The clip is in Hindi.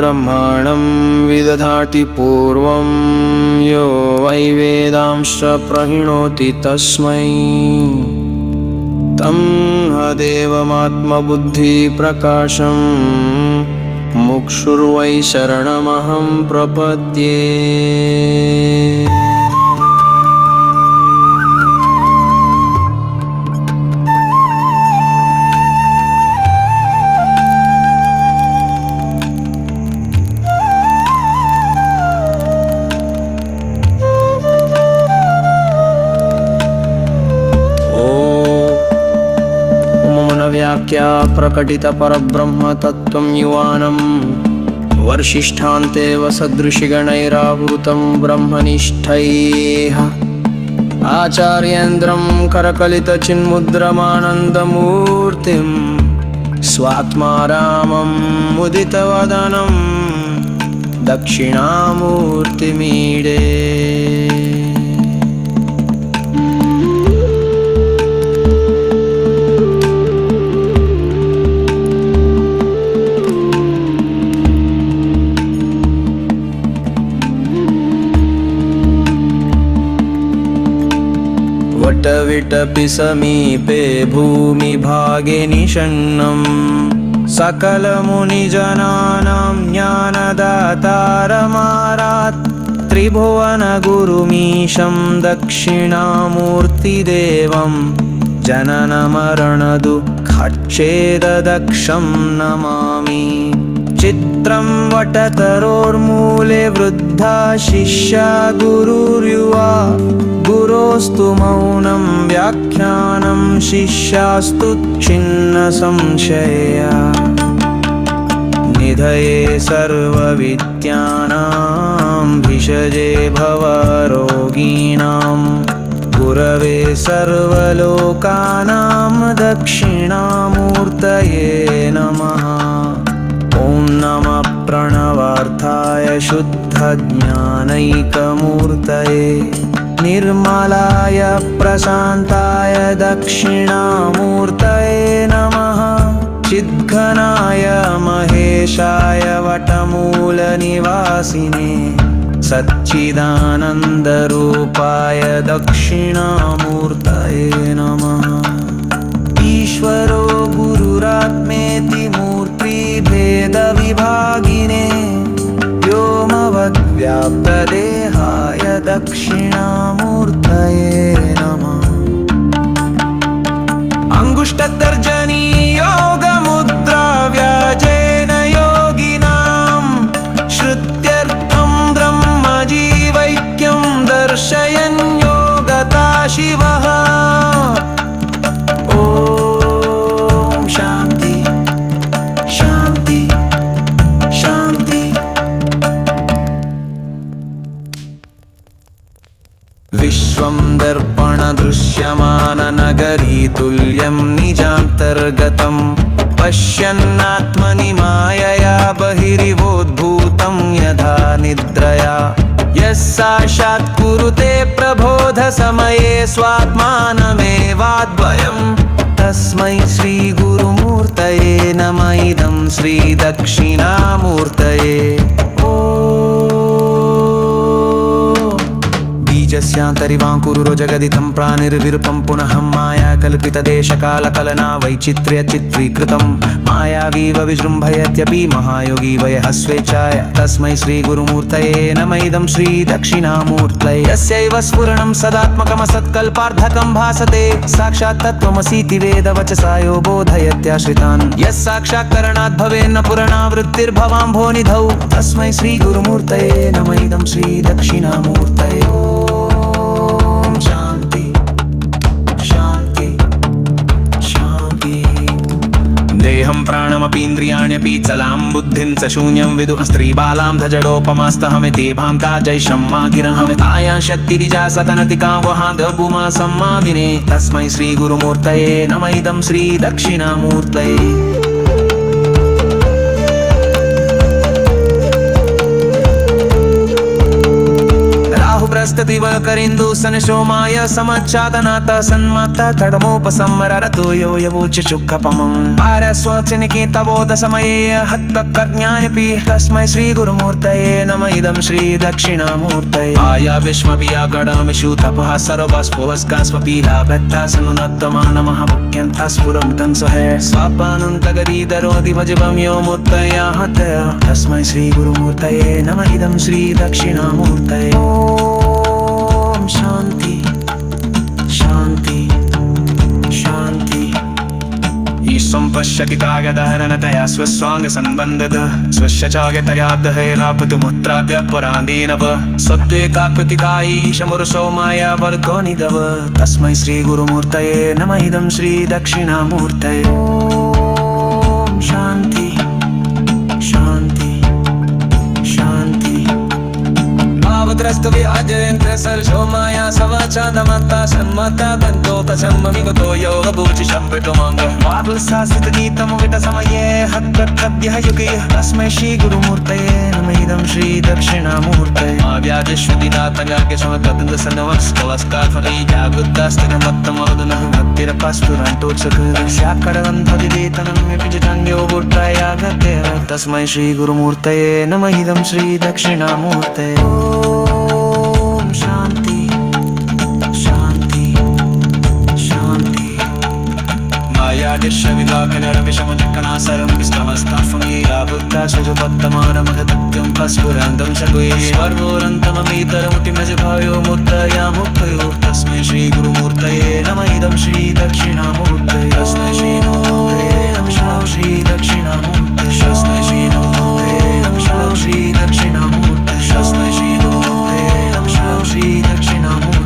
ब्रह्माणं विदधाति पूर्वं यो वै वेदांश्च प्रणोति तस्मै तं देवमात्मबुद्धिप्रकाशं मुक्षुर्वै शरणमहं प्रपद्ये। व्याख्या प्रकटित परब्रह्म तत्त्वं युवानं वर्षिष्ठान्ते वसदृशिगणैरावृतं ब्रह्मनिष्ठैः आचार्येन्द्रं करकलितचिन्मुद्रमानन्दमूर्तिं स्वात्मा रामं मुदितवदनं दक्षिणामूर्तिमीडे। वटविटपि समीपे भूमिभागे निषण्णं सकलमुनिजनानां ज्ञानदातारमारात् त्रिभुवनगुरुमीशं दक्षिणामूर्तिदेवं जननमरणदुःखच्छेददक्षं नमामि। चित्रं वटतरोर्मूले वृद्धा शिष्या गुरुर्युवा गुरोस्तु मौनं व्याख्यानं शिष्यास्तु छिन्नसंशया। निधये सर्वविद्यानां भिषजे भवरोगिणां गुरवे सर्वलोकानां दक्षिणामूर्तये नमः। ॐ नमः प्रणवार्थाय शुद्धज्ञानैकमूर्तये निर्मलाय प्रशान्ताय दक्षिणामूर्तये नमः। चिद्घनाय महेशाय वटमूलनिवासिने सच्चिदानन्दरूपाय दक्षिणामूर्तये नमः। ईश्वरो गुरुरात्मेति मूर्तिभेदविभागिने व्योमवद्व्याप्तदेहाय दक्षिणामूर्तये नमः। अंगुष्ठतर्जनी योगमुद्रा व्याजेन योगिनां श्रुत्यर्थं ब्रह्मजीवैक्यं दर्शयन् योगता शिवः। विश्वं दर्पणदृश्यमाननगरी तुल्यं निजान्तर्गतं पश्यन्नात्मनि मायया बहिरिवोद्भूतं यथा निद्रया। यः साक्षात् कुरुते प्रबोधसमये स्वात्मानमेवाद्वयं तस्मै श्रीगुरुमूर्तये नमः इदं श्रीदक्षिणामूर्तये। बीजस्यान्तरिवाङ्कुरो जगदितं प्राणिर्विरूपं पुनः माया कल्पितदेशकालकलना वैचित्र्यचित्रीकृतं मायावीव विजृम्भयत्यपि महायोगी वयः स्वेच्छाय तस्मै श्रीगुरुमूर्तये नमः इदं श्रीदक्षिणामूर्तये। यस्यैव स्फुरणं सदात्मकमसत्कल्पार्धकं भासते साक्षात् तत्त्वमसीति वेदवचसा यो बोधयत्याश्रितान्। यः साक्षात्करणात् भवेन्न पुराणावृत्तिर्भवाम्भोनिधौ तस्मै श्रीगुरुमूर्तये नमः इदं श्रीदक्षिणामूर्तये। देहं प्राणमपीन्द्रियाण्यपि चलां बुद्धिं च शून्यं विदुः स्त्रीबालां धजडोपमास्तहमिति भान्ता जैषम्मा गिरहमितायां शक्तिरिजा सतनतिका वहादभूमा सम्मादिने तस्मै श्रीगुरुमूर्तये नमः इदं श्रीदक्षिणामूर्तये। ಸ್ತತಿವಕರಿಂದು ಸನಶೋಮಾಯ ಸಮಚ್ಛಾದನಾಥ ಸನ್ಮತ್ತ ತಡಮೋಪಸಂವರರತು ಯೋ ಯವೋಚ ಶುಕ್ಖಪಮಂ ಪಾರಸ್ವಚನಿಕೇತಬೋಧ ಸಮಯೇ ಹತ್ತಕರ್ಜ್ಞಾನಪಿ ತಸ್ಮೈ ಶ್ರೀ ಗುರುಮೂರ್ತಯೇ ನಮ ಇದಂ ಶ್ರೀ ದಕ್ಷಿಣಾಮೂರ್ತಯೇ ಆಯ ವಿಶ್ವಪಿಯ ಗಡಮಿಷು ತಪಃ ಸರ್ವಸ್ಪುವಸ್ಕಾಸ್ವಪೀಲಾ ಬೆತ್ತಾಸನುನತ್ತಮ ನಮಃ ಮುಖ್ಯಂತ ಸ್ಫುರಂ ತಂಸಹೇ ಸ್ವಾಪಾನಂತಗರೀಧರೋಧಿ ಭಜವಂ ಯೋ ಮೂರ್ತಯ ಹತಯ ತಸ್ಮೈ ಶ್ರೀ ಗುರುಮೂರ್ತಯೇ ನಮ ಇದಂ ಶ್ರೀ ದಕ್ಷಿಣಾಮೂರ್ತಯೇ ಓಂ ಶಾಂತಿ ಶಾಂತಿ ಶಾಂತಿ ಈಶ್ವಂ ಪಶ್ಯತಿ ಕಾಗದಹರಣತಯಾ ಸ್ವಸ್ವಾಂಗ ಸಂಬಂಧದ ಸ್ವಸ್ಯ ಚಾಗತಯಾದಹೈರಾಪತು ಮುತ್ರಾಭ್ಯ ಪರಾಂದೀನವ ಸತ್ವೇ ಕಾಕೃತಿಕಾಯೀಶಮುರುಷೋ ಮಾಯಾ ವರ್ಗೋ ನಿಧವ ತಸ್ಮೈ ಶ್ರೀ ಗುರುಮೂರ್ತಯೇ ನಮ ಇದಂ ಶ್ರೀ ದಕ್ಷಿಣಾಮೂರ್ತಯೇ ಓಂ ಶಾಂತಿ ಶಾಂತಿ ಶಾಂತಿ ಭಾವದ್ರಸ್ತವ್ಯಾಜಯಂತ್ರ ಸರ್ಶೋ ಮಾಯಾ ಸವಾಚಾದಮತ್ತಾ ಸನ್ಮತ್ತಾ ದಂತೋತ ಸಮ್ಮಮಿಗತೋ ಯೋಗ ಭೂಚಿ ಶಂಪಿತು ಮಂಗ ವಾಪುಲ್ಸಾಸಿತ ಗೀತಮುಗಿತ ಸಮಯೇ ಹತ್ತರ್ಕದ್ಯ ಯುಗೇ ತಸ್ಮೈ ಶ್ರೀ ಗುರುಮೂರ್ತಯೇ ನಮ ಇದಂ ಶ್ರೀ ದಕ್ಷಿಣಾಮೂರ್ತಯೇ ಆವ್ಯಾಜಶ್ವದಿನಾತಗಾಗ್ಯ ಸಮತದಂದ ಸನ್ನವಸ್ಕವಸ್ಕಾಫಲೈ ಜಾಗೃತ್ತಾಸ್ತನಮತ್ತಮವದನಃ ಭಕ್ತಿರಪಾಸ್ಫುರಂತೋತ್ಸಕ ಶಾಕರವಂತದಿದೇತನಂ ವಿಜಿತನ್ಯೋ ಬುಟ್ಟಯಾಗತೆ ತಸ್ಮೈ ಶ್ರೀ ಗುರುಮೂರ್ತಯೇ ನಮ ಇದಂ ಶ್ರೀ ದಕ್ಷಿಣಾಮೂರ್ತಯೇ ಓಂ ಶಾಂತಿ ಶಾಂತಿ ಶಾಂತಿ ಮಾಯಾದಿರ್ಷವಿಲಾಕನರವಿಷಮಜಕ್ಕನಾಸರಂ ವಿಸ್ತಮಸ್ತಾಫಂಗೀಯಾಬುದ್ಧಾಶುಜಪತ್ತಮಾನಮಗತತ್ಯಂ ಪಸ್ಫುರಂದಂ ಶಗುಯೇಶ್ವರ್ವೋರಂತಮಮೀತರಮುಟಿಮಜಭಾಯೋ ಮುತ್ತಯಾ ಮುಕ್ತಯೋ ತಸ್ಮೈ ಶ್ರೀ ಗುರುಮೂರ್ತಯೇ ನಮ ಇದಂ ಶ್ರೀ ದಕ್ಷಿಣಾಮೂರ್ತಯೇ ತಸ್ಮೈ ಶ್ರೀ ಗುರುಮೂರ್ತಯೇ ನಮಃ ಶ್ರೀ ದಕ್ಷಿಣಾಮೂರ್ತಯೇ ತಸ್ಮೈ ಶ್ರೀ ಗುರುಮೂರ್ತಯೇ ನಮಃ ಶ್ರೀ ದಕ್ಷಿಣಾಮೂರ್ತಯೇ ತಸ್ಮೈ ಶ್ರೀ ಗುರುಮೂರ್ತಯೇ ನಮಃ ಶ್ರೀ ದಕ್ಷಿಣಾಮೂರ್ತಯೇ